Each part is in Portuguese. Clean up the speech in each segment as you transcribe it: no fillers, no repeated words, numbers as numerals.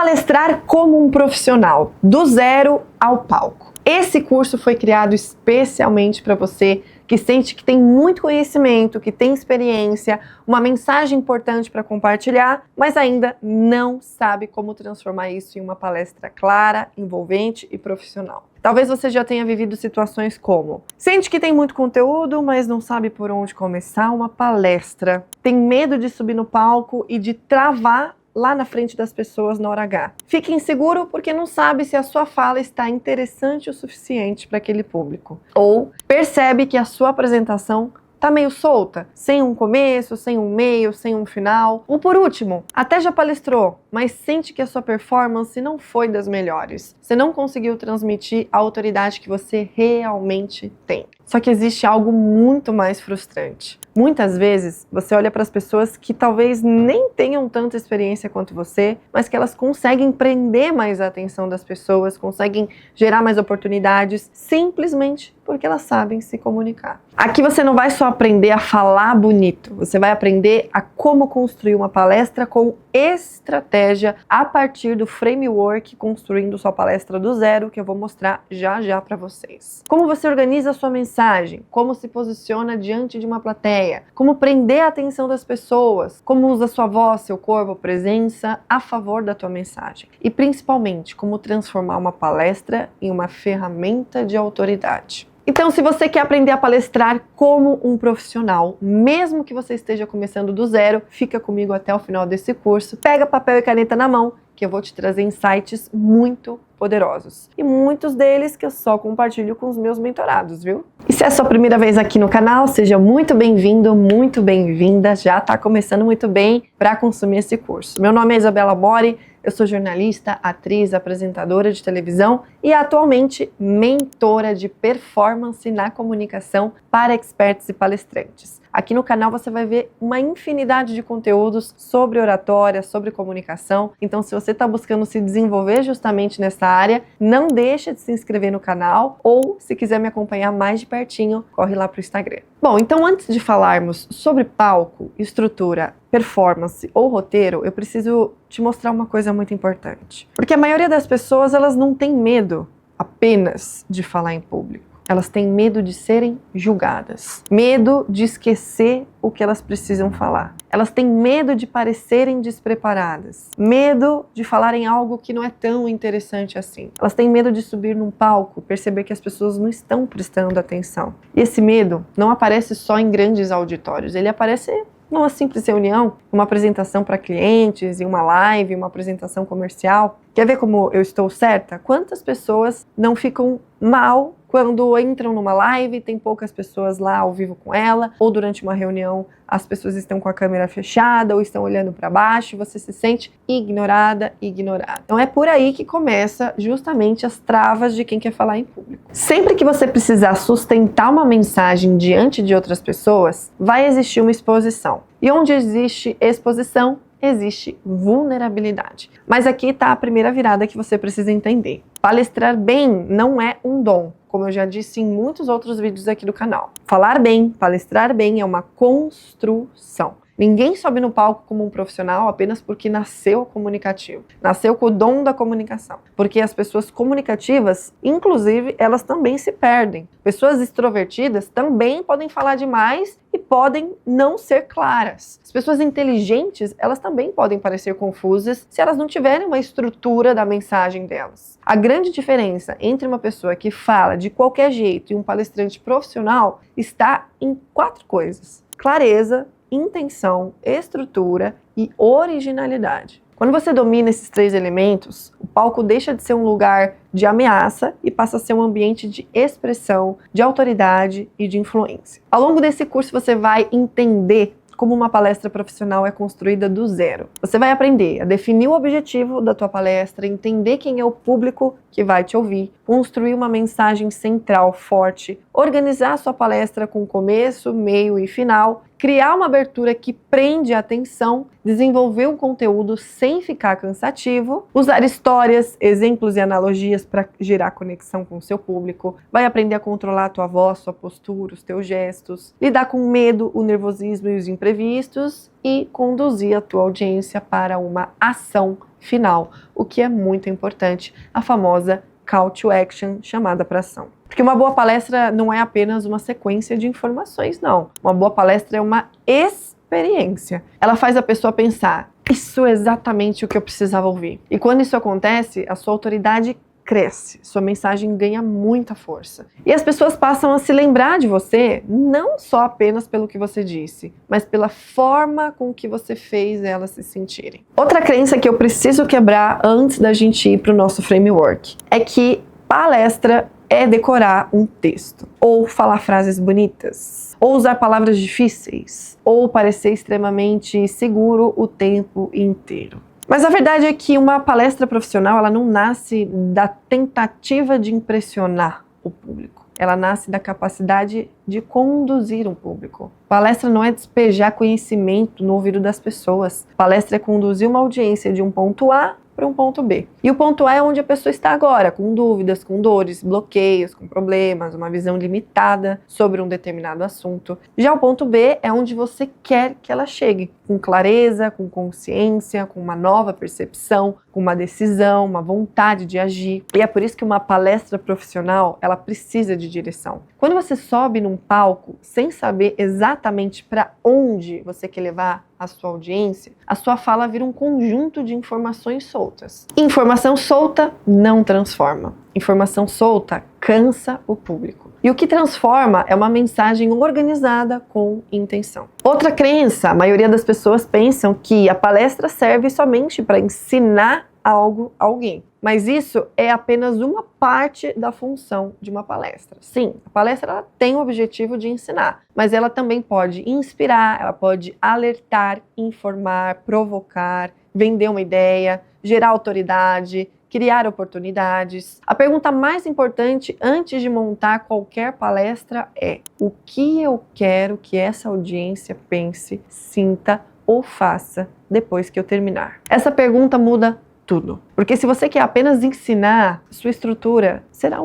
Palestrar como um profissional, do zero ao palco. Esse curso foi criado especialmente para você que sente que tem muito conhecimento, que tem experiência, uma mensagem importante para compartilhar, mas ainda não sabe como transformar isso em uma palestra clara, envolvente e profissional. Talvez você já tenha vivido situações como: sente que tem muito conteúdo, mas não sabe por onde começar uma palestra, tem medo de subir no palco e de travar lá na frente das pessoas na hora H. Fique inseguro porque não sabe se a sua fala está interessante o suficiente para aquele público. Ou percebe que a sua apresentação tá meio solta, sem um começo, sem um meio, sem um final. Ou por último, até já palestrou, mas sente que a sua performance não foi das melhores. Você não conseguiu transmitir a autoridade que você realmente tem. Só que existe algo muito mais frustrante. Muitas vezes, você olha para as pessoas que talvez nem tenham tanta experiência quanto você, mas que elas conseguem prender mais a atenção das pessoas, conseguem gerar mais oportunidades, simplesmente porque elas sabem se comunicar. Aqui você não vai só aprender a falar bonito, você vai aprender a como construir uma palestra com estratégia a partir do framework Construindo Sua Palestra do Zero, que eu vou mostrar já já para vocês. Como você organiza a sua mensagem, como se posiciona diante de uma plateia, como prender a atenção das pessoas, como usa sua voz, seu corpo, presença a favor da tua mensagem. E principalmente, como transformar uma palestra em uma ferramenta de autoridade. Então, se você quer aprender a palestrar como um profissional, mesmo que você esteja começando do zero, fica comigo até o final desse curso. Pega papel e caneta na mão, que eu vou te trazer insights muito poderosos. E muitos deles que eu só compartilho com os meus mentorados, viu? E se é a sua primeira vez aqui no canal, seja muito bem-vindo, muito bem-vinda. Já está começando muito bem para consumir esse curso. Meu nome é Isabela Mori. Eu sou jornalista, atriz, apresentadora de televisão e atualmente mentora de performance na comunicação para experts e palestrantes. Aqui no canal você vai ver uma infinidade de conteúdos sobre oratória, sobre comunicação. Então, se você está buscando se desenvolver justamente nessa área, não deixa de se inscrever no canal ou, se quiser me acompanhar mais de pertinho, corre lá para o Instagram. Bom, então antes de falarmos sobre palco, estrutura, performance ou roteiro, eu preciso te mostrar uma coisa muito importante. Porque a maioria das pessoas, elas não tem medo apenas de falar em público. Elas têm medo de serem julgadas, medo de esquecer o que elas precisam falar. Elas têm medo de parecerem despreparadas, medo de falarem algo que não é tão interessante assim. Elas têm medo de subir num palco, perceber que as pessoas não estão prestando atenção. E esse medo não aparece só em grandes auditórios, ele aparece numa simples reunião, uma apresentação para clientes, em uma live, uma apresentação comercial. Quer ver como eu estou certa? Quantas pessoas não ficam mal quando entram numa live, tem poucas pessoas lá ao vivo com ela, ou durante uma reunião as pessoas estão com a câmera fechada ou estão olhando para baixo e você se sente ignorada. Então é por aí que começa justamente as travas de quem quer falar em público. Sempre que você precisar sustentar uma mensagem diante de outras pessoas, vai existir uma exposição. E onde existe exposição, existe vulnerabilidade. Mas aqui está a primeira virada que você precisa entender. Palestrar bem não é um dom, como eu já disse em muitos outros vídeos aqui do canal. Falar bem, palestrar bem é uma construção. Ninguém sobe no palco como um profissional apenas porque nasceu comunicativo. Nasceu com o dom da comunicação. Porque as pessoas comunicativas, inclusive, elas também se perdem. Pessoas extrovertidas também podem falar demais e podem não ser claras. As pessoas inteligentes, elas também podem parecer confusas se elas não tiverem uma estrutura da mensagem delas. A grande diferença entre uma pessoa que fala de qualquer jeito e um palestrante profissional está em 4 coisas: clareza, intenção, estrutura e originalidade. Quando você domina esses 3 elementos, o palco deixa de ser um lugar de ameaça e passa a ser um ambiente de expressão, de autoridade e de influência. Ao longo desse curso você vai entender como uma palestra profissional é construída do zero. Você vai aprender a definir o objetivo da tua palestra, entender quem é o público que vai te ouvir, construir uma mensagem central, forte, organizar a sua palestra com começo, meio e final, criar uma abertura que prende a atenção, desenvolver um conteúdo sem ficar cansativo, usar histórias, exemplos e analogias para gerar conexão com o seu público, vai aprender a controlar a tua voz, sua postura, os teus gestos, lidar com o medo, o nervosismo e os imprevistos e conduzir a tua audiência para uma ação final, o que é muito importante, a famosa call to action, chamada para ação. Porque uma boa palestra não é apenas uma sequência de informações, não. Uma boa palestra é uma experiência. Ela faz a pessoa pensar, isso é exatamente o que eu precisava ouvir. E quando isso acontece, a sua autoridade cresce, sua mensagem ganha muita força. E as pessoas passam a se lembrar de você, não só apenas pelo que você disse, mas pela forma com que você fez elas se sentirem. Outra crença que eu preciso quebrar antes da gente ir para o nosso framework é que palestra é decorar um texto, ou falar frases bonitas, ou usar palavras difíceis, ou parecer extremamente seguro o tempo inteiro. Mas a verdade é que uma palestra profissional, ela não nasce da tentativa de impressionar o público. Ela nasce da capacidade de conduzir um público. Palestra não é despejar conhecimento no ouvido das pessoas. Palestra é conduzir uma audiência de um ponto A para um ponto B. E o ponto A é onde a pessoa está agora, com dúvidas, com dores, bloqueios, com problemas, uma visão limitada sobre um determinado assunto. Já o ponto B é onde você quer que ela chegue, com clareza, com consciência, com uma nova percepção, com uma decisão, uma vontade de agir. E é por isso que uma palestra profissional, ela precisa de direção. Quando você sobe num palco sem saber exatamente para onde você quer levar a sua audiência, a sua fala vira um conjunto de informações soltas. Informação solta não transforma. Informação solta cansa o público. E o que transforma é uma mensagem organizada com intenção. Outra crença, a maioria das pessoas pensam que a palestra serve somente para ensinar algo a alguém. Mas isso é apenas uma parte da função de uma palestra. Sim, a palestra ela tem o objetivo de ensinar, mas ela também pode inspirar, ela pode alertar, informar, provocar, vender uma ideia, gerar autoridade, criar oportunidades. A pergunta mais importante antes de montar qualquer palestra é: o que eu quero que essa audiência pense, sinta ou faça depois que eu terminar? Essa pergunta muda tudo. Porque se você quer apenas ensinar, sua estrutura será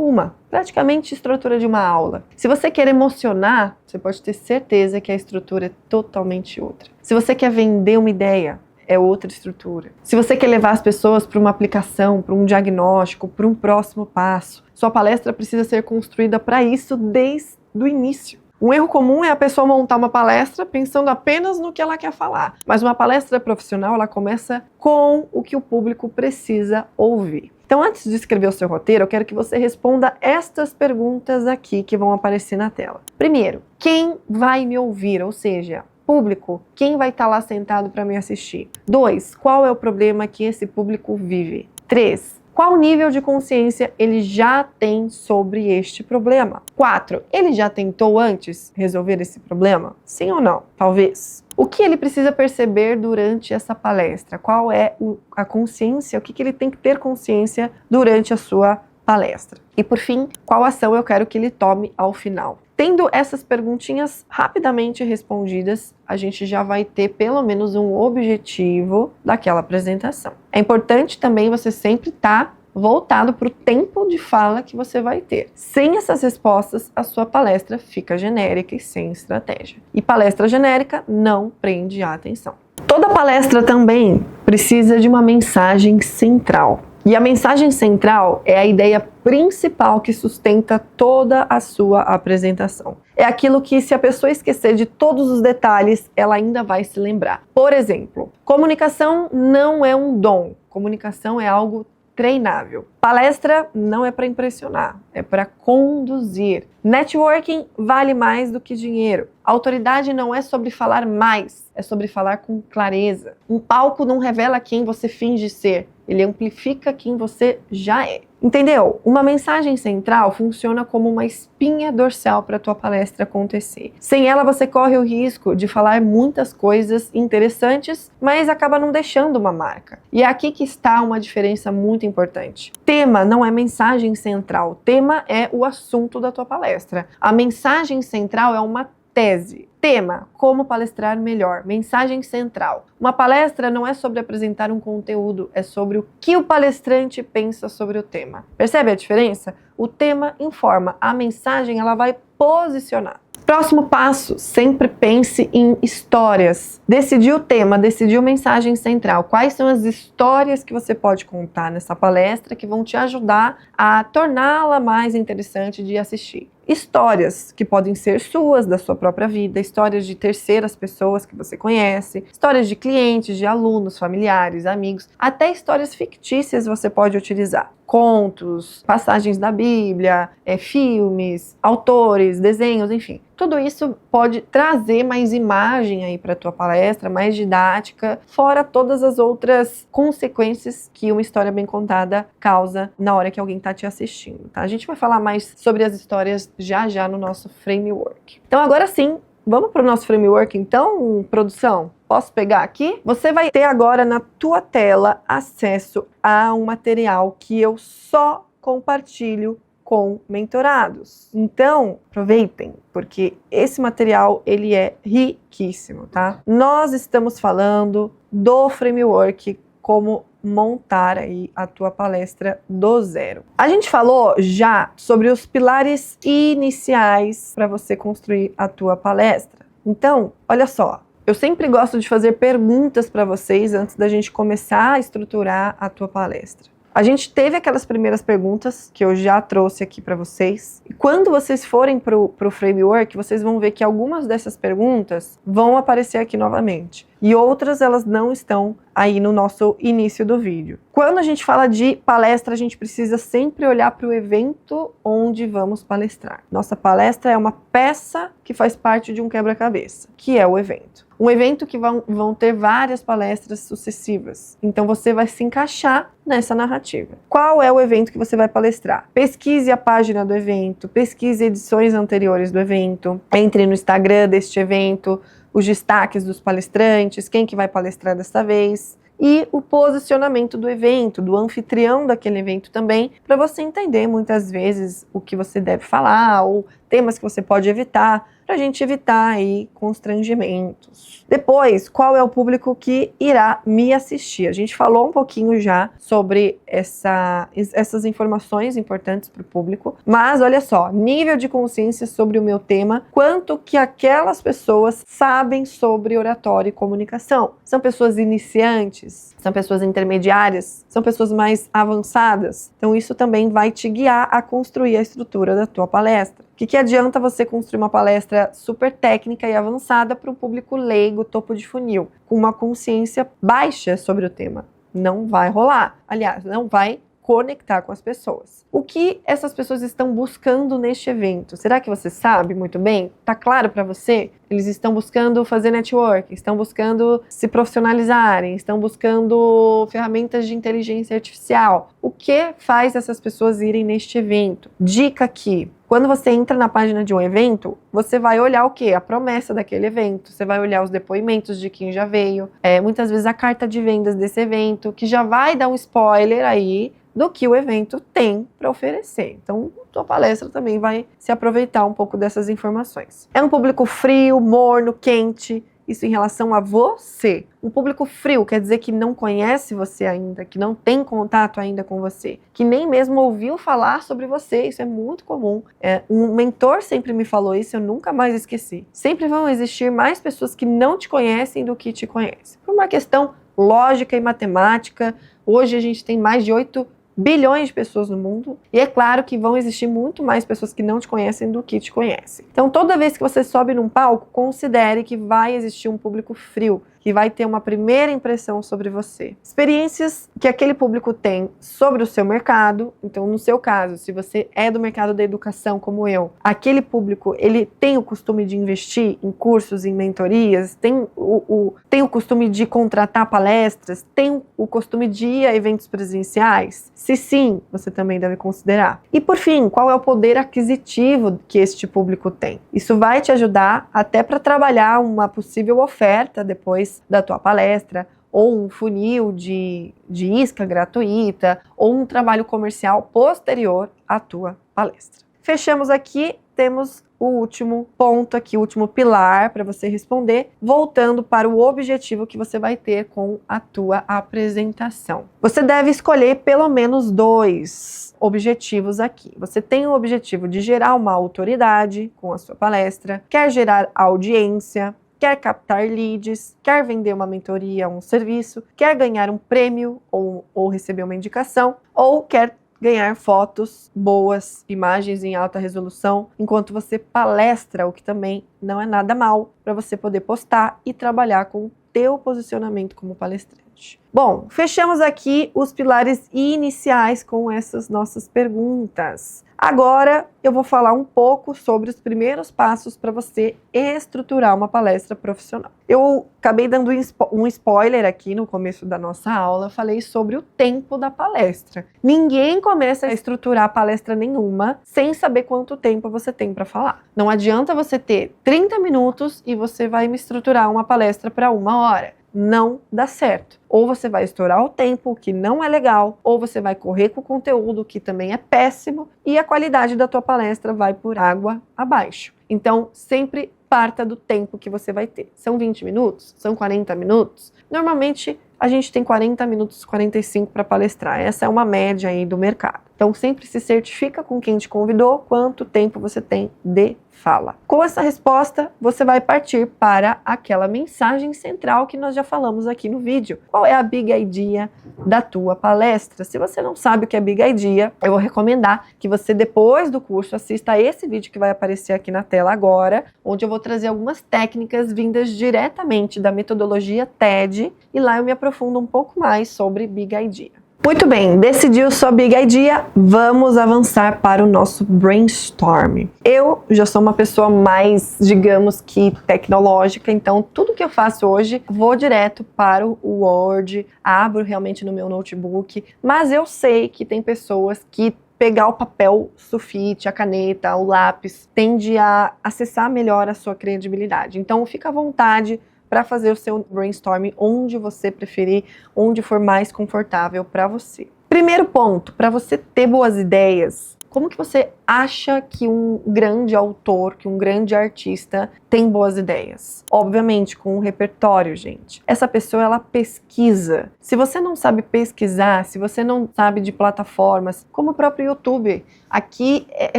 praticamente a estrutura de uma aula. Se você quer emocionar, você pode ter certeza que a estrutura é totalmente outra. Se você quer vender uma ideia, é outra estrutura. Se você quer levar as pessoas para uma aplicação, para um diagnóstico, para um próximo passo, sua palestra precisa ser construída para isso desde o início. Um erro comum é a pessoa montar uma palestra pensando apenas no que ela quer falar. Mas uma palestra profissional, ela começa com o que o público precisa ouvir. Então, antes de escrever o seu roteiro, eu quero que você responda estas perguntas aqui que vão aparecer na tela. Primeiro, quem vai me ouvir? Ou seja, público, quem vai estar lá sentado para me assistir? 2, qual é o problema que esse público vive? 3, qual nível de consciência ele já tem sobre este problema? 4, ele já tentou antes resolver esse problema? Sim ou não? Talvez. O que ele precisa perceber durante essa palestra? Qual é a consciência? O que ele tem que ter consciência durante a sua palestra? E por fim, qual ação eu quero que ele tome ao final? Tendo essas perguntinhas rapidamente respondidas, a gente já vai ter pelo menos um objetivo daquela apresentação. É importante também você sempre estar voltado para o tempo de fala que você vai ter. Sem essas respostas, a sua palestra fica genérica e sem estratégia. E palestra genérica não prende a atenção. Toda palestra também precisa de uma mensagem central. E a mensagem central é a ideia principal que sustenta toda a sua apresentação. É aquilo que, se a pessoa esquecer de todos os detalhes, ela ainda vai se lembrar. Por exemplo, comunicação não é um dom. Comunicação é algo treinável. Palestra não é para impressionar, é para conduzir. Networking vale mais do que dinheiro. Autoridade não é sobre falar mais, é sobre falar com clareza. Um palco não revela quem você finge ser, ele amplifica quem você já é. Entendeu? Uma mensagem central funciona como uma espinha dorsal para a tua palestra acontecer. Sem ela, você corre o risco de falar muitas coisas interessantes, mas acaba não deixando uma marca. E é aqui que está uma diferença muito importante. Tema não é mensagem central, tema é o assunto da tua palestra. A mensagem central é uma tese. Tema: como palestrar melhor. Mensagem central. Uma palestra não é sobre apresentar um conteúdo, é sobre o que o palestrante pensa sobre o tema. Percebe a diferença? O tema informa, a mensagem ela vai posicionar. Próximo passo, sempre pense em histórias. Decidiu o tema, decidiu mensagem central. Quais são as histórias que você pode contar nessa palestra que vão te ajudar a torná-la mais interessante de assistir? Histórias que podem ser suas, da sua própria vida, histórias de terceiras pessoas que você conhece, histórias de clientes, de alunos, familiares, amigos, até histórias fictícias você pode utilizar. Contos, passagens da Bíblia, filmes, autores, desenhos, enfim. Tudo isso pode trazer mais imagem aí para a tua palestra, mais didática, fora todas as outras consequências que uma história bem contada causa na hora que alguém está te assistindo, tá? A gente vai falar mais sobre as histórias já no nosso framework. Então agora sim, vamos para o nosso framework então, produção? Posso pegar aqui? Você vai ter agora na tua tela acesso a um material que eu só compartilho com mentorados. Então, aproveitem, porque esse material ele é riquíssimo, tá? Nós estamos falando do framework, como montar aí a tua palestra do zero. A gente falou já sobre os pilares iniciais para você construir a tua palestra. Então, olha só, eu sempre gosto de fazer perguntas para vocês antes da gente começar a estruturar a tua palestra. A gente teve aquelas primeiras perguntas que eu já trouxe aqui para vocês. E quando vocês forem pro framework, vocês vão ver que algumas dessas perguntas vão aparecer aqui novamente. E outras elas não estão aí no nosso início do vídeo. Quando a gente fala de palestra, a gente precisa sempre olhar para o evento onde vamos palestrar. Nossa palestra é uma peça que faz parte de um quebra-cabeça, que é o evento. Um evento que vão ter várias palestras sucessivas. Então você vai se encaixar nessa narrativa. Qual é o evento que você vai palestrar? Pesquise a página do evento, pesquise edições anteriores do evento, entre no Instagram deste evento, os destaques dos palestrantes, quem que vai palestrar desta vez, e o posicionamento do evento, do anfitrião daquele evento também, para você entender muitas vezes o que você deve falar, ou temas que você pode evitar, para a gente evitar aí constrangimentos. Depois, qual é o público que irá me assistir? A gente falou um pouquinho já sobre essas informações importantes para o público, mas olha só, nível de consciência sobre o meu tema, quanto que aquelas pessoas sabem sobre oratória e comunicação. São pessoas iniciantes? São pessoas intermediárias? São pessoas mais avançadas? Então isso também vai te guiar a construir a estrutura da tua palestra. O que adianta você construir uma palestra super técnica e avançada para um público leigo, topo de funil, com uma consciência baixa sobre o tema? Não vai rolar. Aliás, não vai conectar com as pessoas. O que essas pessoas estão buscando neste evento? Será que você sabe muito bem? Tá claro para você? Eles estão buscando fazer network, estão buscando se profissionalizarem, estão buscando ferramentas de inteligência artificial. O que faz essas pessoas irem neste evento? Dica aqui. Quando você entra na página de um evento, você vai olhar o quê? A promessa daquele evento, você vai olhar os depoimentos de quem já veio, muitas vezes a carta de vendas desse evento, que já vai dar um spoiler aí do que o evento tem para oferecer. Então, tua palestra também vai se aproveitar um pouco dessas informações. É um público frio, morno, quente, isso em relação a você. Um público frio quer dizer que não conhece você ainda, que não tem contato ainda com você, que nem mesmo ouviu falar sobre você. Isso é muito comum. Um mentor sempre me falou isso, eu nunca mais esqueci. Sempre vão existir mais pessoas que não te conhecem do que te conhecem. Por uma questão lógica e matemática, hoje a gente tem mais de 8 bilhões de pessoas no mundo, e é claro que vão existir muito mais pessoas que não te conhecem do que te conhecem. Então, toda vez que você sobe num palco, considere que vai existir um público frio, que vai ter uma primeira impressão sobre você. Experiências que aquele público tem sobre o seu mercado. Então, no seu caso, se você é do mercado da educação como eu, aquele público, ele tem o costume de investir em cursos, em mentorias, tem o costume de contratar palestras, tem o costume de ir a eventos presenciais? Se sim, você também deve considerar. E por fim, qual é o poder aquisitivo que este público tem? Isso vai te ajudar até para trabalhar uma possível oferta depois da tua palestra, ou um funil de isca gratuita, ou um trabalho comercial posterior à tua palestra. Fechamos aqui, temos o último ponto aqui, o último pilar para você responder, voltando para o objetivo que você vai ter com a tua apresentação. Você deve escolher pelo menos 2 objetivos aqui. Você tem o objetivo de gerar uma autoridade com a sua palestra, quer gerar audiência, quer captar leads, quer vender uma mentoria, um serviço, quer ganhar um prêmio ou receber uma indicação, ou quer ganhar fotos boas, imagens em alta resolução, enquanto você palestra, o que também não é nada mal para você poder postar e trabalhar com o teu posicionamento como palestrante. Bom, fechamos aqui os pilares iniciais com essas nossas perguntas. Agora eu vou falar um pouco sobre os primeiros passos para você estruturar uma palestra profissional. Eu acabei dando um spoiler aqui no começo da nossa aula, falei sobre o tempo da palestra. Ninguém começa a estruturar palestra nenhuma sem saber quanto tempo você tem para falar. Não adianta você ter 30 minutos e você vai me estruturar uma palestra para 1 hora. Não dá certo. Ou você vai estourar o tempo, que não é legal, ou você vai correr com o conteúdo, que também é péssimo, e a qualidade da tua palestra vai por água abaixo. Então, sempre parta do tempo que você vai ter. São 20 minutos? São 40 minutos? Normalmente, a gente tem 40 minutos, 45 para palestrar. Essa é uma média aí do mercado. Então, sempre se certifica com quem te convidou quanto tempo você tem de fala. Com essa resposta, você vai partir para aquela mensagem central que nós já falamos aqui no vídeo. Qual é a big idea da tua palestra? Se você não sabe o que é big idea, eu vou recomendar que você, depois do curso, assista a esse vídeo que vai aparecer aqui na tela agora, onde eu vou trazer algumas técnicas vindas diretamente da metodologia TED, e lá eu me aprofundo um pouco mais sobre big idea. Muito bem, decidiu sua big idea, vamos avançar para o nosso brainstorm. Eu já sou uma pessoa mais, digamos que tecnológica, então tudo que eu faço hoje, vou direto para o Word, abro realmente no meu notebook, mas eu sei que tem pessoas que pegar o papel sulfite, a caneta, o lápis, tende a acessar melhor a sua credibilidade. Então fica à vontade para fazer o seu brainstorming onde você preferir, onde for mais confortável para você. Primeiro ponto, para você ter boas ideias, como que você acha que um grande autor, que um grande artista tem boas ideias? Obviamente, com um repertório, gente. Essa pessoa, ela pesquisa. Se você não sabe pesquisar, se você não sabe de plataformas, como o próprio YouTube, aqui é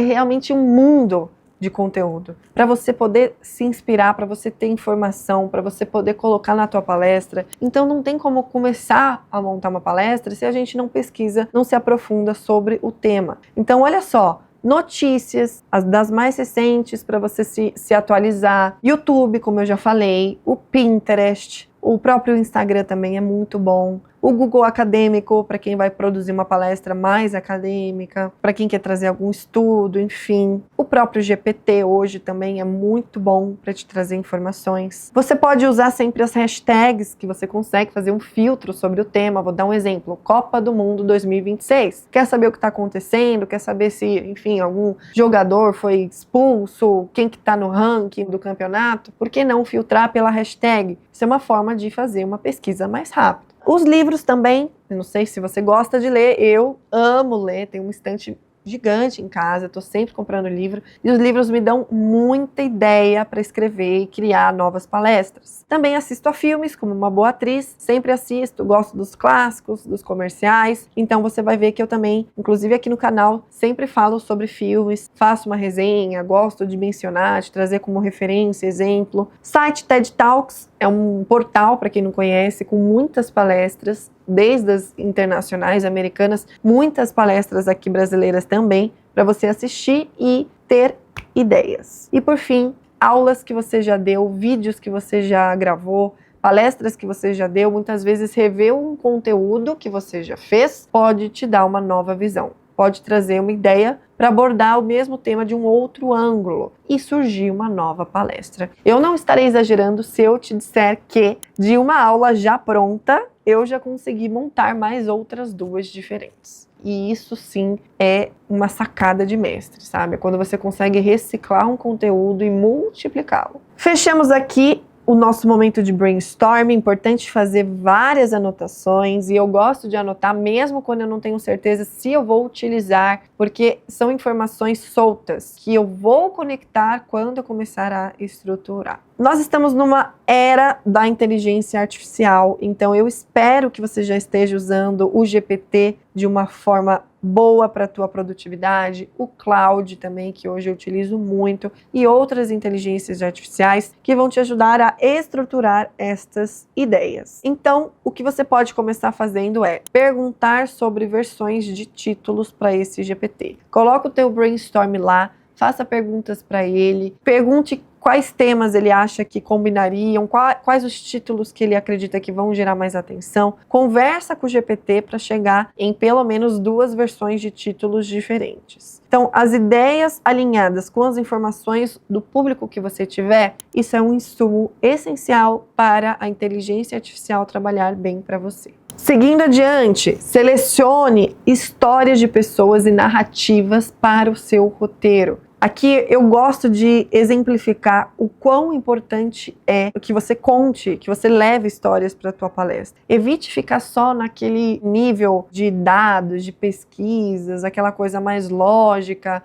realmente um mundo de conteúdo, para você poder se inspirar, para você ter informação, para você poder colocar na tua palestra. Então não tem como começar a montar uma palestra se a gente não pesquisa, não se aprofunda sobre o tema. Então olha só, notícias, as das mais recentes para você se atualizar, YouTube, como eu já falei, o Pinterest, o próprio Instagram também é muito bom. O Google Acadêmico, para quem vai produzir uma palestra mais acadêmica, para quem quer trazer algum estudo, enfim. O próprio GPT hoje também é muito bom para te trazer informações. Você pode usar sempre as hashtags, que você consegue fazer um filtro sobre o tema. Vou dar um exemplo, Copa do Mundo 2026. Quer saber o que está acontecendo? Quer saber se, enfim, algum jogador foi expulso? Quem que está no ranking do campeonato? Por que não filtrar pela hashtag? Isso é uma forma de fazer uma pesquisa mais rápida. Os livros também, eu não sei se você gosta de ler, eu amo ler, tenho uma estante gigante em casa, estou sempre comprando livro, e os livros me dão muita ideia para escrever e criar novas palestras. Também assisto a filmes, como uma boa atriz, sempre assisto, gosto dos clássicos, dos comerciais, então você vai ver que eu também, inclusive aqui no canal, sempre falo sobre filmes, faço uma resenha, gosto de mencionar, de trazer como referência, exemplo. Site TED Talks é um portal, para quem não conhece, com muitas palestras, desde as internacionais, americanas, muitas palestras aqui brasileiras também, para você assistir e ter ideias. E por fim, aulas que você já deu, vídeos que você já gravou, palestras que você já deu, muitas vezes rever um conteúdo que você já fez pode te dar uma nova visão. Pode trazer uma ideia para abordar o mesmo tema de um outro ângulo e surgir uma nova palestra. Eu não estarei exagerando se eu te disser que, de uma aula já pronta, eu já consegui montar mais outras 2 diferentes. E isso sim é uma sacada de mestre, sabe? É quando você consegue reciclar um conteúdo e multiplicá-lo. Fechamos aqui o nosso momento de brainstorming. Importante fazer várias anotações, e eu gosto de anotar mesmo quando eu não tenho certeza se eu vou utilizar, porque são informações soltas que eu vou conectar quando eu começar a estruturar. Nós estamos numa era da inteligência artificial, então eu espero que você já esteja usando o GPT de uma forma boa para a tua produtividade, o Cloud também, que hoje eu utilizo muito, e outras inteligências artificiais que vão te ajudar a estruturar estas ideias. Então, o que você pode começar fazendo é perguntar sobre versões de títulos para esse GPT. Coloca o teu brainstorm lá, faça perguntas para ele, pergunte quais temas ele acha que combinariam, quais os títulos que ele acredita que vão gerar mais atenção. Conversa com o GPT para chegar em pelo menos 2 versões de títulos diferentes. Então, as ideias alinhadas com as informações do público que você tiver, isso é um insumo essencial para a inteligência artificial trabalhar bem para você. Seguindo adiante, selecione histórias de pessoas e narrativas para o seu roteiro. Aqui eu gosto de exemplificar o quão importante é que você conte, que você leve histórias para a tua palestra. Evite ficar só naquele nível de dados, de pesquisas, aquela coisa mais lógica,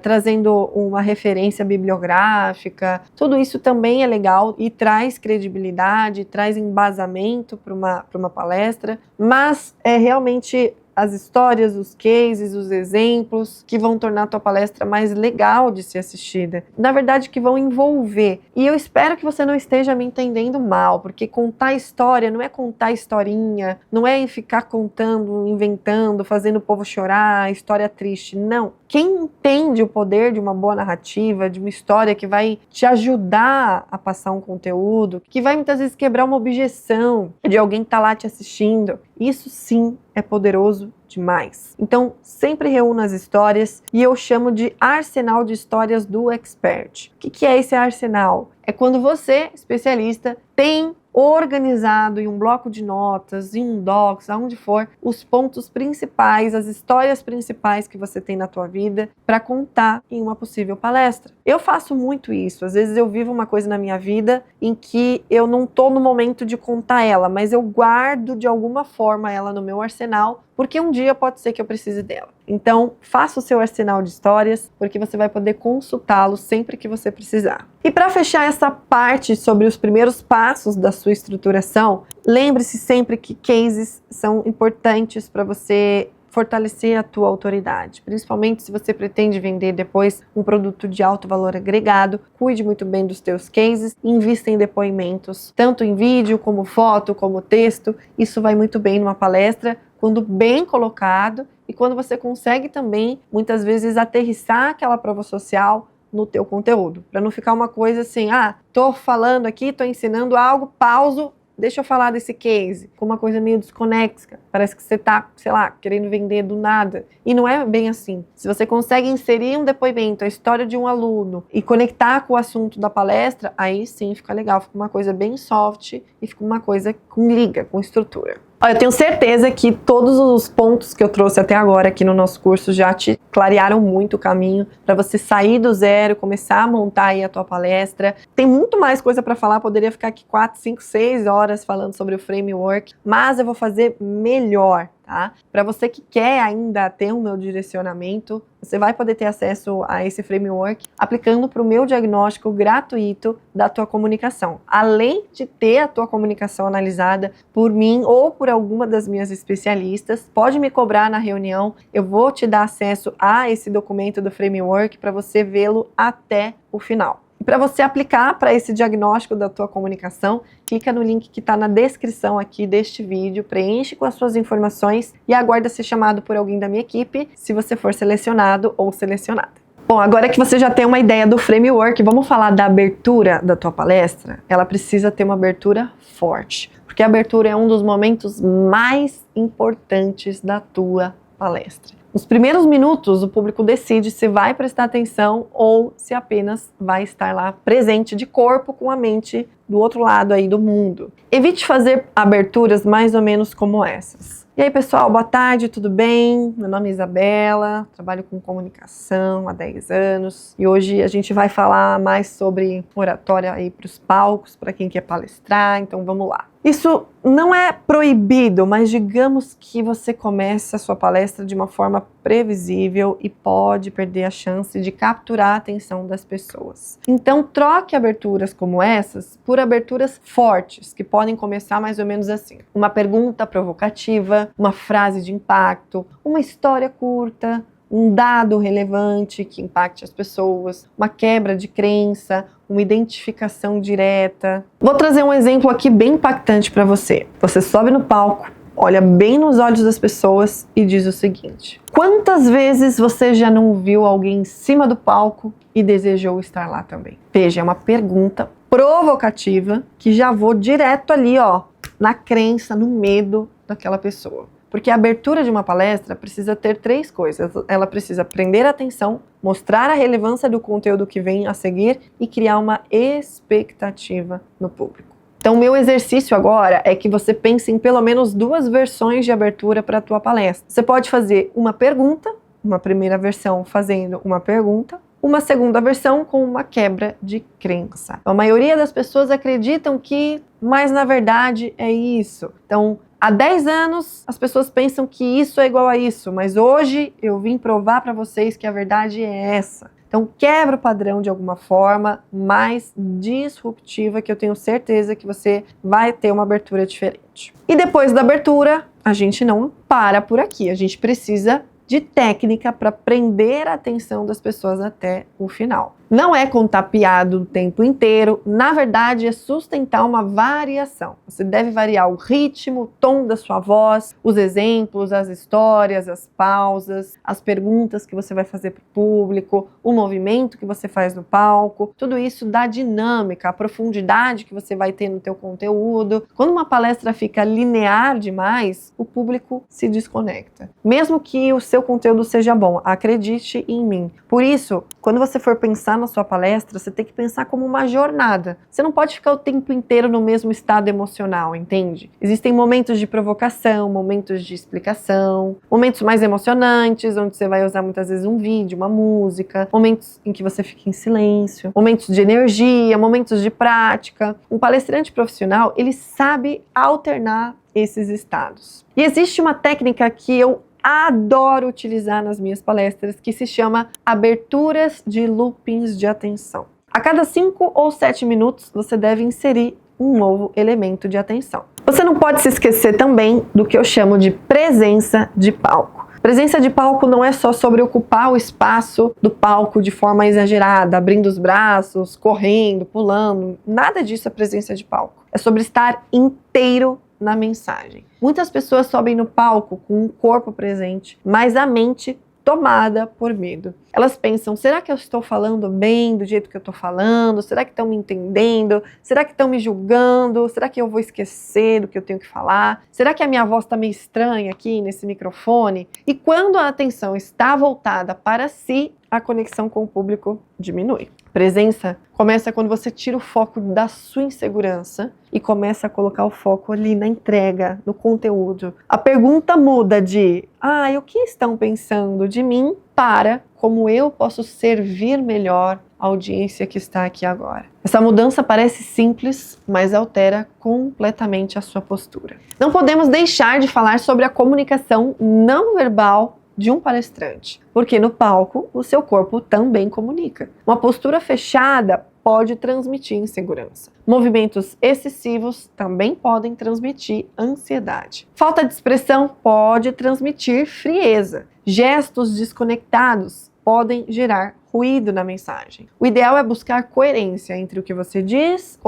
trazendo uma referência bibliográfica. Tudo isso também é legal e traz credibilidade, traz embasamento para uma palestra, mas é realmente as histórias, os cases, os exemplos que vão tornar a tua palestra mais legal de ser assistida. Na verdade, que vão envolver. E eu espero que você não esteja me entendendo mal, porque contar história não é contar historinha, não é ficar contando, inventando, fazendo o povo chorar, história triste. Não. Quem entende o poder de uma boa narrativa, de uma história que vai te ajudar a passar um conteúdo, que vai muitas vezes quebrar uma objeção de alguém que está lá te assistindo, isso sim é poderoso demais. Então, sempre reúna as histórias, e eu chamo de arsenal de histórias do expert. O que é esse arsenal? É quando você, especialista, tem organizado em um bloco de notas, em um docs, aonde for, os pontos principais, as histórias principais que você tem na tua vida para contar em uma possível palestra. Eu faço muito isso. Às vezes eu vivo uma coisa na minha vida em que eu não estou no momento de contar ela, mas eu guardo de alguma forma ela no meu arsenal, porque um dia pode ser que eu precise dela. Então, faça o seu arsenal de histórias, porque você vai poder consultá-lo sempre que você precisar. E para fechar essa parte sobre os primeiros passos da sua estruturação, lembre-se sempre que cases são importantes para você fortalecer a tua autoridade, principalmente se você pretende vender depois um produto de alto valor agregado. Cuide muito bem dos teus cases, invista em depoimentos, tanto em vídeo, como foto, como texto. Isso vai muito bem numa palestra, quando bem colocado e quando você consegue também, muitas vezes, aterrissar aquela prova social no teu conteúdo, para não ficar uma coisa assim, tô falando aqui, tô ensinando algo, pauso, deixa eu falar desse case, com uma coisa meio desconexa, parece que você tá, sei lá, querendo vender do nada, e não é bem assim. Se você consegue inserir um depoimento, a história de um aluno, e conectar com o assunto da palestra, aí sim fica legal, fica uma coisa bem soft, e fica uma coisa com liga, com estrutura. Eu tenho certeza que todos os pontos que eu trouxe até agora aqui no nosso curso já te clarearam muito o caminho para você sair do zero, começar a montar aí a tua palestra. Tem muito mais coisa para falar, poderia ficar aqui 4, 5, 6 horas falando sobre o framework, mas eu vou fazer melhor, tá? Para você que quer ainda ter o meu direcionamento, você vai poder ter acesso a esse framework aplicando para o meu diagnóstico gratuito da tua comunicação. Além de ter a tua comunicação analisada por mim ou por alguma das minhas especialistas, pode me cobrar na reunião, eu vou te dar acesso a esse documento do framework para você vê-lo até o final. E para você aplicar para esse diagnóstico da tua comunicação, clica no link que está na descrição aqui deste vídeo, preenche com as suas informações e aguarda ser chamado por alguém da minha equipe, se você for selecionado ou selecionada. Bom, agora que você já tem uma ideia do framework, vamos falar da abertura da tua palestra? Ela precisa ter uma abertura forte, porque a abertura é um dos momentos mais importantes da tua palestra. Nos primeiros minutos, o público decide se vai prestar atenção ou se apenas vai estar lá presente de corpo com a mente do outro lado aí do mundo. Evite fazer aberturas mais ou menos como essas. E aí, pessoal, boa tarde, tudo bem? Meu nome é Isabela, trabalho com comunicação há 10 anos e hoje a gente vai falar mais sobre oratória aí para os palcos, para quem quer palestrar, então vamos lá. Isso não é proibido, mas digamos que você começa a sua palestra de uma forma previsível e pode perder a chance de capturar a atenção das pessoas. Então, troque aberturas como essas por aberturas fortes, que podem começar mais ou menos assim. Uma pergunta provocativa, uma frase de impacto, uma história curta, um dado relevante que impacte as pessoas, uma quebra de crença, uma identificação direta. Vou trazer um exemplo aqui bem impactante para você. Você sobe no palco, olha bem nos olhos das pessoas e diz o seguinte: quantas vezes você já não viu alguém em cima do palco e desejou estar lá também? Veja, é uma pergunta provocativa que já vou direto ali, ó, na crença, no medo daquela pessoa. Porque a abertura de uma palestra precisa ter 3 coisas. Ela precisa prender a atenção, mostrar a relevância do conteúdo que vem a seguir e criar uma expectativa no público. Então, o meu exercício agora é que você pense em pelo menos 2 versões de abertura para a tua palestra. Você pode fazer uma pergunta, uma primeira versão fazendo uma pergunta, uma segunda versão com uma quebra de crença. A maioria das pessoas acreditam que, mas na verdade é isso. Então, há 10 anos, as pessoas pensam que isso é igual a isso, mas hoje eu vim provar para vocês que a verdade é essa. Então, quebra o padrão de alguma forma mais disruptiva, que eu tenho certeza que você vai ter uma abertura diferente. E depois da abertura, a gente não para por aqui, a gente precisa de técnica para prender a atenção das pessoas até o final. Não é contar piada o tempo inteiro, na verdade é sustentar uma variação. Você deve variar o ritmo, o tom da sua voz, os exemplos, as histórias, as pausas, as perguntas que você vai fazer para o público, o movimento que você faz no palco. Tudo isso dá dinâmica, a profundidade que você vai ter no teu conteúdo. Quando uma palestra fica linear demais, o público se desconecta. Mesmo que o seu conteúdo seja bom, acredite em mim. Por isso, quando você for pensar na sua palestra, você tem que pensar como uma jornada. Você não pode ficar o tempo inteiro no mesmo estado emocional, entende? Existem momentos de provocação, momentos de explicação, momentos mais emocionantes, onde você vai usar muitas vezes um vídeo, uma música, momentos em que você fica em silêncio, momentos de energia, momentos de prática. Um palestrante profissional, ele sabe alternar esses estados. E existe uma técnica que eu adoro utilizar nas minhas palestras, que se chama aberturas de loopings de atenção. A cada 5 ou 7 minutos, você deve inserir um novo elemento de atenção. Você não pode se esquecer também do que eu chamo de presença de palco. Presença de palco não é só sobre ocupar o espaço do palco de forma exagerada, abrindo os braços, correndo, pulando. Nada disso é presença de palco. É sobre estar inteiro na mensagem. Muitas pessoas sobem no palco com o corpo presente, mas a mente tomada por medo. Elas pensam, será que eu estou falando bem do jeito que eu estou falando? Será que estão me entendendo? Será que estão me julgando? Será que eu vou esquecer do que eu tenho que falar? Será que a minha voz está meio estranha aqui nesse microfone? E quando a atenção está voltada para si, a conexão com o público diminui. Presença começa quando você tira o foco da sua insegurança e começa a colocar o foco ali na entrega, no conteúdo. A pergunta muda de o que estão pensando de mim para como eu posso servir melhor a audiência que está aqui agora. Essa mudança parece simples, mas altera completamente a sua postura. Não podemos deixar de falar sobre a comunicação não verbal de um palestrante, porque no palco o seu corpo também comunica. Uma postura fechada pode transmitir insegurança. Movimentos excessivos também podem transmitir ansiedade. Falta de expressão pode transmitir frieza. Gestos desconectados podem gerar ruído na mensagem. O ideal é buscar coerência entre o que você diz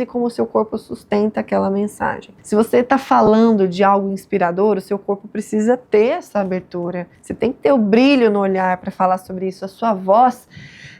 e como o seu corpo sustenta aquela mensagem. Se você está falando de algo inspirador, o seu corpo precisa ter essa abertura. Você tem que ter o brilho no olhar para falar sobre isso. A sua voz,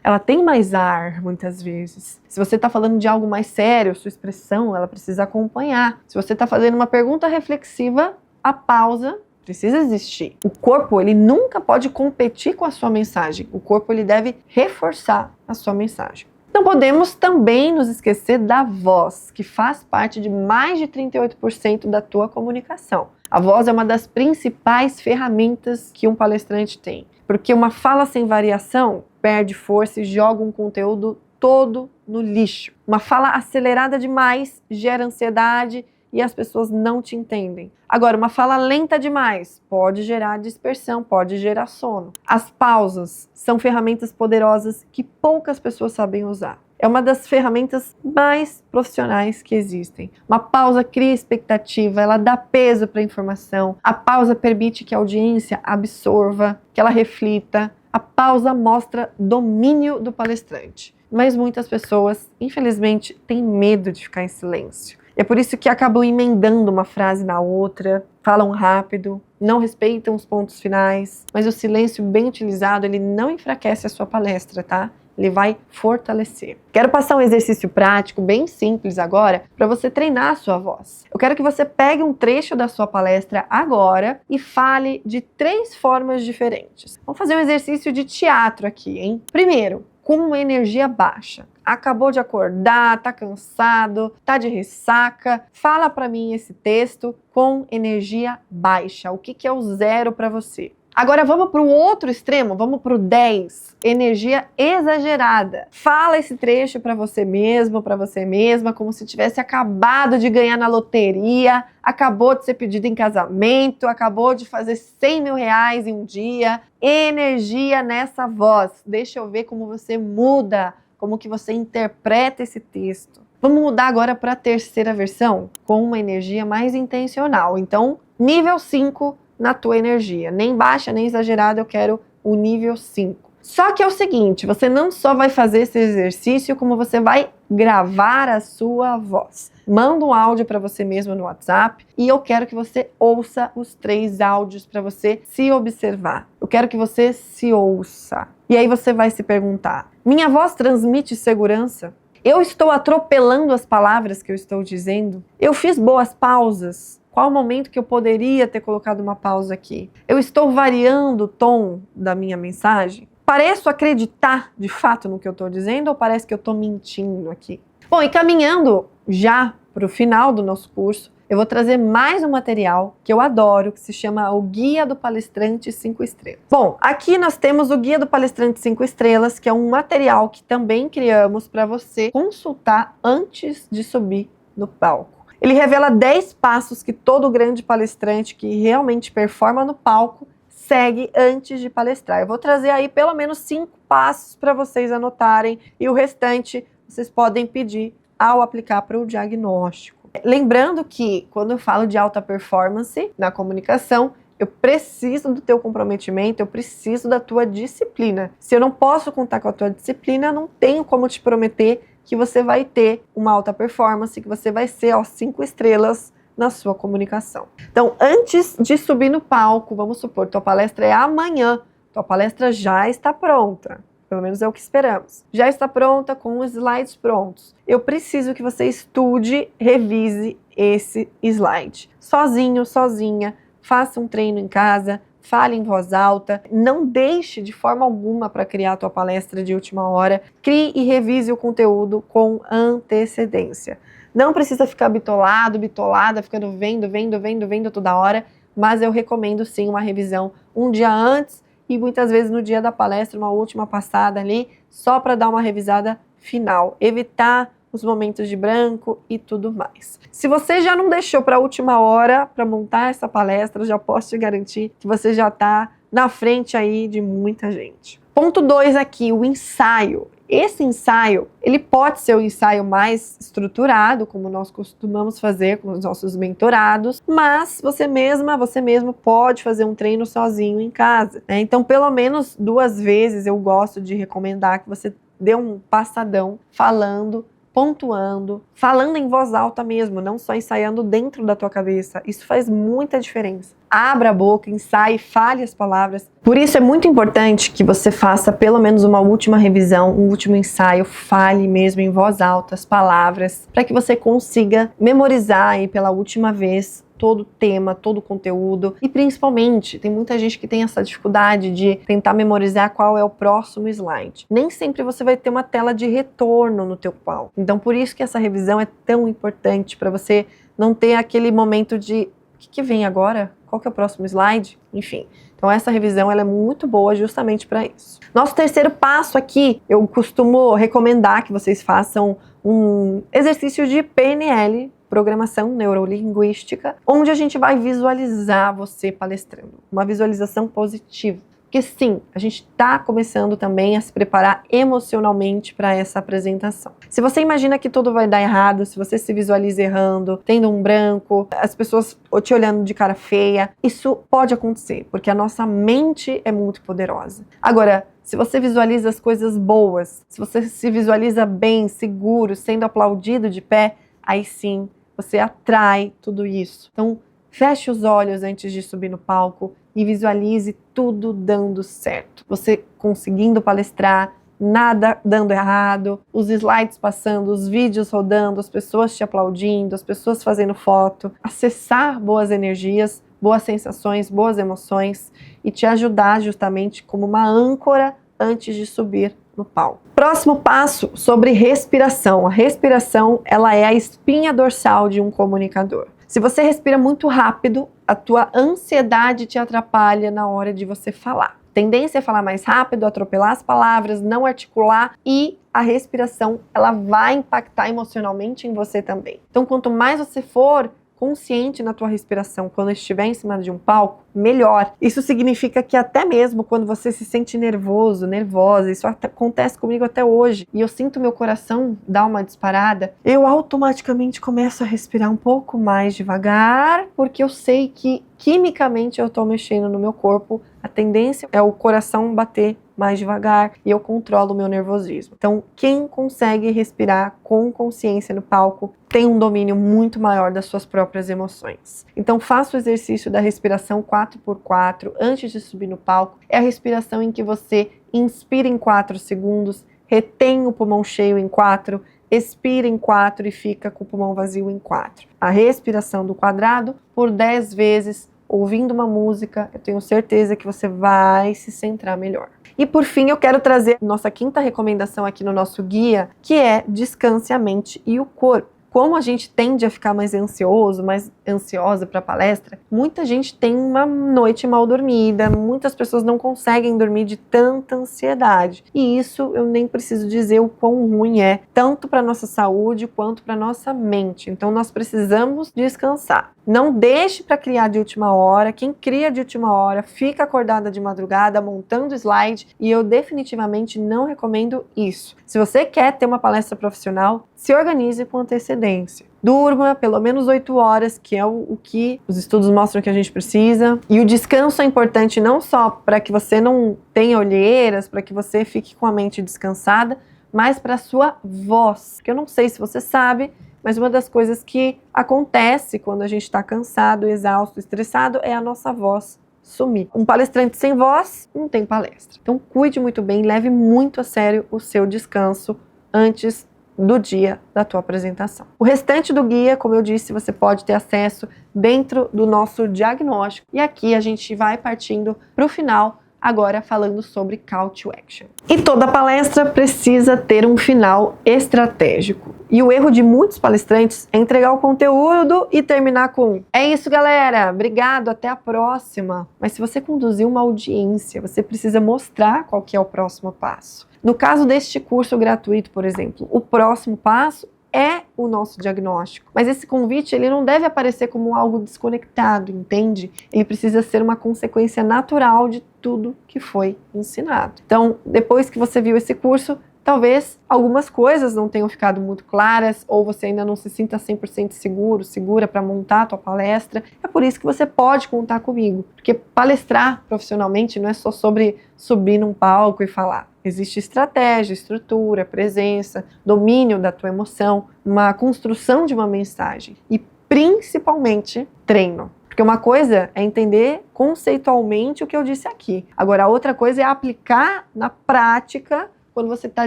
ela tem mais ar, muitas vezes. Se você está falando de algo mais sério, sua expressão, ela precisa acompanhar. Se você está fazendo uma pergunta reflexiva, a pausa precisa existir. O corpo, ele nunca pode competir com a sua mensagem. O corpo, ele deve reforçar a sua mensagem. Não podemos também nos esquecer da voz, que faz parte de mais de 38% da tua comunicação. A voz é uma das principais ferramentas que um palestrante tem, porque uma fala sem variação perde força e joga um conteúdo todo no lixo. Uma fala acelerada demais gera ansiedade e as pessoas não te entendem. Agora, uma fala lenta demais pode gerar dispersão, pode gerar sono. As pausas são ferramentas poderosas que poucas pessoas sabem usar. É uma das ferramentas mais profissionais que existem. Uma pausa cria expectativa, ela dá peso para a informação. A pausa permite que a audiência absorva, que ela reflita. A pausa mostra domínio do palestrante. Mas muitas pessoas, infelizmente, têm medo de ficar em silêncio. É por isso que acabam emendando uma frase na outra, falam rápido, não respeitam os pontos finais, mas o silêncio bem utilizado, ele não enfraquece a sua palestra, tá? Ele vai fortalecer. Quero passar um exercício prático, bem simples agora, para você treinar a sua voz. Eu quero que você pegue um trecho da sua palestra agora e fale de 3 formas diferentes. Vamos fazer um exercício de teatro aqui, hein? Primeiro, com uma energia baixa. Acabou de acordar, tá cansado, tá de ressaca. Fala para mim esse texto com energia baixa. O que é o 0 para você? Agora vamos para o outro extremo, vamos para o 10, energia exagerada. Fala esse trecho para você mesmo, para você mesma, como se tivesse acabado de ganhar na loteria, acabou de ser pedido em casamento, acabou de fazer 100 mil reais em um dia. Energia nessa voz. Deixa eu ver como você muda, como que você interpreta esse texto. Vamos mudar agora para a terceira versão, com uma energia mais intencional. Então, nível 5 na tua energia. Nem baixa, nem exagerada, eu quero o nível 5. Só que é o seguinte, você não só vai fazer esse exercício, como você vai gravar a sua voz. Manda um áudio para você mesmo no WhatsApp e eu quero que você ouça os 3 áudios para você se observar. Eu quero que você se ouça. E aí você vai se perguntar, minha voz transmite segurança? Eu estou atropelando as palavras que eu estou dizendo? Eu fiz boas pausas? Qual o momento que eu poderia ter colocado uma pausa aqui? Eu estou variando o tom da minha mensagem? Pareço acreditar de fato no que eu estou dizendo ou parece que eu estou mentindo aqui? Bom, e caminhando já para o final do nosso curso, eu vou trazer mais um material que eu adoro, que se chama o Guia do Palestrante 5 Estrelas. Bom, aqui nós temos o Guia do Palestrante 5 Estrelas, que é um material que também criamos para você consultar antes de subir no palco. Ele revela 10 passos que todo grande palestrante que realmente performa no palco segue antes de palestrar. Eu vou trazer aí pelo menos 5 passos para vocês anotarem e o restante vocês podem pedir ao aplicar para o diagnóstico. Lembrando que quando eu falo de alta performance na comunicação, eu preciso do teu comprometimento, eu preciso da tua disciplina. Se eu não posso contar com a tua disciplina, eu não tenho como te prometer que você vai ter uma alta performance, que você vai ser 5 estrelas na sua comunicação. Então, antes de subir no palco, vamos supor, tua palestra é amanhã, tua palestra já está pronta, pelo menos é o que esperamos. Já está pronta, com os slides prontos. Eu preciso que você estude, revise esse slide. Sozinho, sozinha, faça um treino em casa, fale em voz alta, não deixe de forma alguma para criar a tua palestra de última hora, crie e revise o conteúdo com antecedência. Não precisa ficar bitolado, bitolada, ficando vendo toda hora, mas eu recomendo sim uma revisão um dia antes e muitas vezes no dia da palestra, uma última passada ali, só para dar uma revisada final, evitar os momentos de branco e tudo mais. Se você já não deixou para a última hora para montar essa palestra, já posso te garantir que você já está na frente aí de muita gente. Ponto 2 aqui, o ensaio. esse ensaio, ele pode ser o ensaio mais estruturado, como nós costumamos fazer com os nossos mentorados, mas você mesmo pode fazer um treino sozinho em casa, né? Então, pelo menos 2 vezes eu gosto de recomendar que você dê um passadão falando, pontuando, falando em voz alta mesmo, não só ensaiando dentro da tua cabeça. Isso faz muita diferença. Abra a boca, ensaie, fale as palavras. Por isso é muito importante que você faça pelo menos uma última revisão, um último ensaio, fale mesmo em voz alta as palavras, para que você consiga memorizar aí pela última vez todo o tema, todo o conteúdo. E principalmente, tem muita gente que tem essa dificuldade de tentar memorizar qual é o próximo slide. Nem sempre você vai ter uma tela de retorno no teu palco. Então, por isso que essa revisão é tão importante, para você não ter aquele momento de o que vem agora? Qual que é o próximo slide? Enfim. Então, essa revisão ela é muito boa justamente para isso. Nosso terceiro passo aqui, eu costumo recomendar que vocês façam um exercício de PNL, Programação Neurolinguística, onde a gente vai visualizar você palestrando. Uma visualização positiva. Porque sim, a gente está começando também a se preparar emocionalmente para essa apresentação. Se você imagina que tudo vai dar errado, se você se visualiza errando, tendo um branco, as pessoas te olhando de cara feia, isso pode acontecer, porque a nossa mente é muito poderosa. Agora, se você visualiza as coisas boas, se você se visualiza bem, seguro, sendo aplaudido de pé, aí sim, você atrai tudo isso. Então, feche os olhos antes de subir no palco e visualize tudo dando certo. Você conseguindo palestrar, nada dando errado, os slides passando, os vídeos rodando, as pessoas te aplaudindo, as pessoas fazendo foto. Acessar boas energias, boas sensações, boas emoções e te ajudar justamente como uma âncora antes de subir no palco. Próximo passo, sobre respiração. A respiração, ela é a espinha dorsal de um comunicador. Se você respira muito rápido, a tua ansiedade te atrapalha na hora de você falar. Tendência é falar mais rápido, atropelar as palavras, não articular, e a respiração, ela vai impactar emocionalmente em você também. Então, quanto mais você for consciente na tua respiração quando estiver em cima de um palco, melhor. Isso significa que até mesmo quando você se sente nervoso, nervosa, isso acontece comigo até hoje, e eu sinto meu coração dar uma disparada, eu automaticamente começo a respirar um pouco mais devagar, porque eu sei que quimicamente eu estou mexendo no meu corpo, a tendência é o coração bater mais devagar e eu controlo o meu nervosismo. Então, quem consegue respirar com consciência no palco tem um domínio muito maior das suas próprias emoções. Então, faça o exercício da respiração 4x4 antes de subir no palco. É a respiração em que você inspira em 4 segundos, retém o pulmão cheio em 4, expira em 4 e fica com o pulmão vazio em 4. A respiração do quadrado por 10 vezes, ouvindo uma música, eu tenho certeza que você vai se centrar melhor. E por fim, eu quero trazer nossa quinta recomendação aqui no nosso guia, que é descanse a mente e o corpo. Como a gente tende a ficar mais ansioso, mais ansiosa para a palestra, muita gente tem uma noite mal dormida, muitas pessoas não conseguem dormir de tanta ansiedade. E isso eu nem preciso dizer o quão ruim é, tanto para a nossa saúde quanto para a nossa mente. Então nós precisamos descansar. Não deixe para criar de última hora. Quem cria de última hora fica acordada de madrugada montando slide, e eu definitivamente não recomendo isso. Se você quer ter uma palestra profissional, se organize com antecedência. Durma pelo menos 8 horas, que é o que os estudos mostram que a gente precisa. E o descanso é importante não só para que você não tenha olheiras, para que você fique com a mente descansada, mas para a sua voz. Porque eu não sei se você sabe, mas uma das coisas que acontece quando a gente está cansado, exausto, estressado, é a nossa voz sumir. Um palestrante sem voz não tem palestra. Então cuide muito bem, leve muito a sério o seu descanso antes do dia da tua apresentação. O restante do guia, como eu disse, você pode ter acesso dentro do nosso diagnóstico. E aqui a gente vai partindo para o final, agora falando sobre Call to Action. E toda palestra precisa ter um final estratégico. E o erro de muitos palestrantes é entregar o conteúdo e terminar com: é isso, galera, obrigado, até a próxima. Mas se você conduzir uma audiência, você precisa mostrar qual que é o próximo passo. No caso deste curso gratuito, por exemplo, o próximo passo é o nosso diagnóstico. Mas esse convite, ele não deve aparecer como algo desconectado, entende? Ele precisa ser uma consequência natural de tudo que foi ensinado. Então, depois que você viu esse curso, talvez algumas coisas não tenham ficado muito claras ou você ainda não se sinta 100% seguro, segura para montar a tua palestra. É por isso que você pode contar comigo, porque palestrar profissionalmente não é só sobre subir num palco e falar. Existe estratégia, estrutura, presença, domínio da tua emoção, uma construção de uma mensagem e principalmente treino. Porque uma coisa é entender conceitualmente o que eu disse aqui. Agora, a outra coisa é aplicar na prática quando você está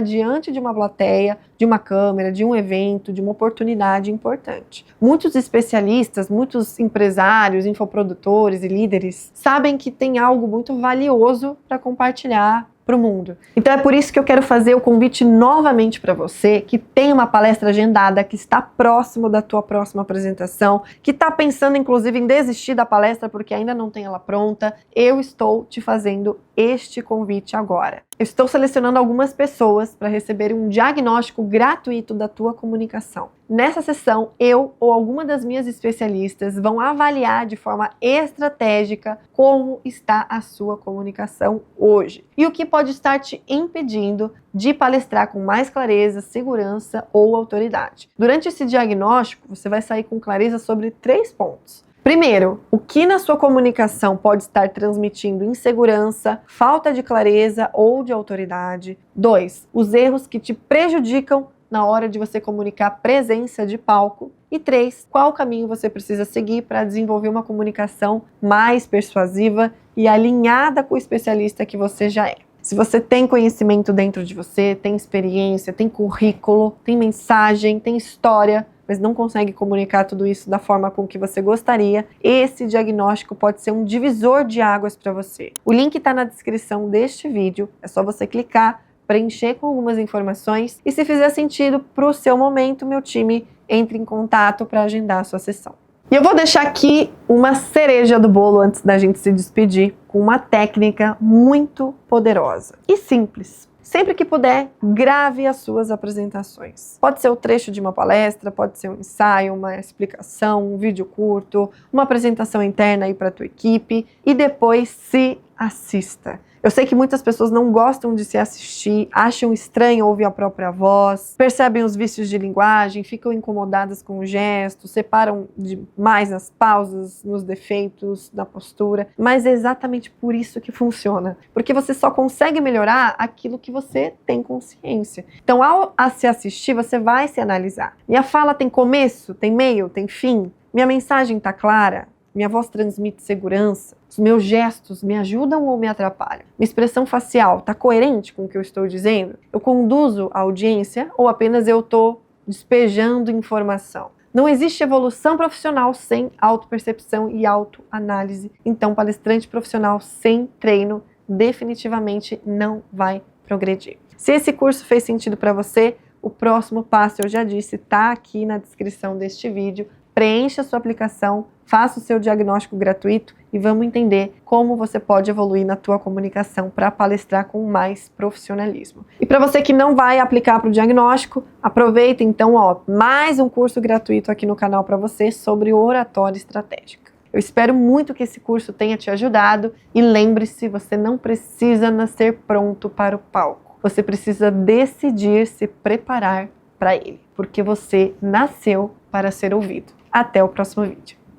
diante de uma plateia, de uma câmera, de um evento, de uma oportunidade importante. Muitos especialistas, muitos empresários, infoprodutores e líderes sabem que tem algo muito valioso para compartilhar para o mundo. Então é por isso que eu quero fazer o convite novamente para você que tem uma palestra agendada, que está próximo da tua próxima apresentação, que está pensando inclusive em desistir da palestra porque ainda não tem ela pronta. Eu estou te fazendo este convite agora. Eu estou selecionando algumas pessoas para receber um diagnóstico gratuito da tua comunicação. Nessa sessão, eu ou alguma das minhas especialistas vão avaliar de forma estratégica como está a sua comunicação hoje e o que pode estar te impedindo de palestrar com mais clareza, segurança ou autoridade. Durante esse diagnóstico, você vai sair com clareza sobre 3 pontos. Primeiro, o que na sua comunicação pode estar transmitindo insegurança, falta de clareza ou de autoridade. 2, os erros que te prejudicam na hora de você comunicar presença de palco. E 3, qual caminho você precisa seguir para desenvolver uma comunicação mais persuasiva e alinhada com o especialista que você já é. Se você tem conhecimento dentro de você, tem experiência, tem currículo, tem mensagem, tem história, mas não consegue comunicar tudo isso da forma com que você gostaria, esse diagnóstico pode ser um divisor de águas para você. O link está na descrição deste vídeo, é só você clicar, preencher com algumas informações e se fizer sentido para o seu momento, meu time entre em contato para agendar a sua sessão. E eu vou deixar aqui uma cereja do bolo antes da gente se despedir, com uma técnica muito poderosa e simples. Sempre que puder, grave as suas apresentações. Pode ser o trecho de uma palestra, pode ser um ensaio, uma explicação, um vídeo curto, uma apresentação interna aí para a tua equipe e depois se assista. Eu sei que muitas pessoas não gostam de se assistir, acham estranho ouvir a própria voz, percebem os vícios de linguagem, ficam incomodadas com o gesto, separam demais nas pausas, nos defeitos, na postura, mas é exatamente por isso que funciona, porque você só consegue melhorar aquilo que você tem consciência. Então, ao se assistir, você vai se analisar. Minha fala tem começo, tem meio, tem fim? Minha mensagem está clara? Minha voz transmite segurança? Os meus gestos me ajudam ou me atrapalham? Minha expressão facial está coerente com o que eu estou dizendo? Eu conduzo a audiência ou apenas eu estou despejando informação? Não existe evolução profissional sem autopercepção e autoanálise. Então, palestrante profissional sem treino definitivamente não vai progredir. Se esse curso fez sentido para você, o próximo passo, eu já disse, está aqui na descrição deste vídeo. Preencha a sua aplicação, faça o seu diagnóstico gratuito e vamos entender como você pode evoluir na tua comunicação para palestrar com mais profissionalismo. E para você que não vai aplicar para o diagnóstico, aproveita então, mais um curso gratuito aqui no canal para você sobre oratória estratégica. Eu espero muito que esse curso tenha te ajudado e lembre-se, você não precisa nascer pronto para o palco. Você precisa decidir se preparar para ele, porque você nasceu para ser ouvido. Até o próximo vídeo.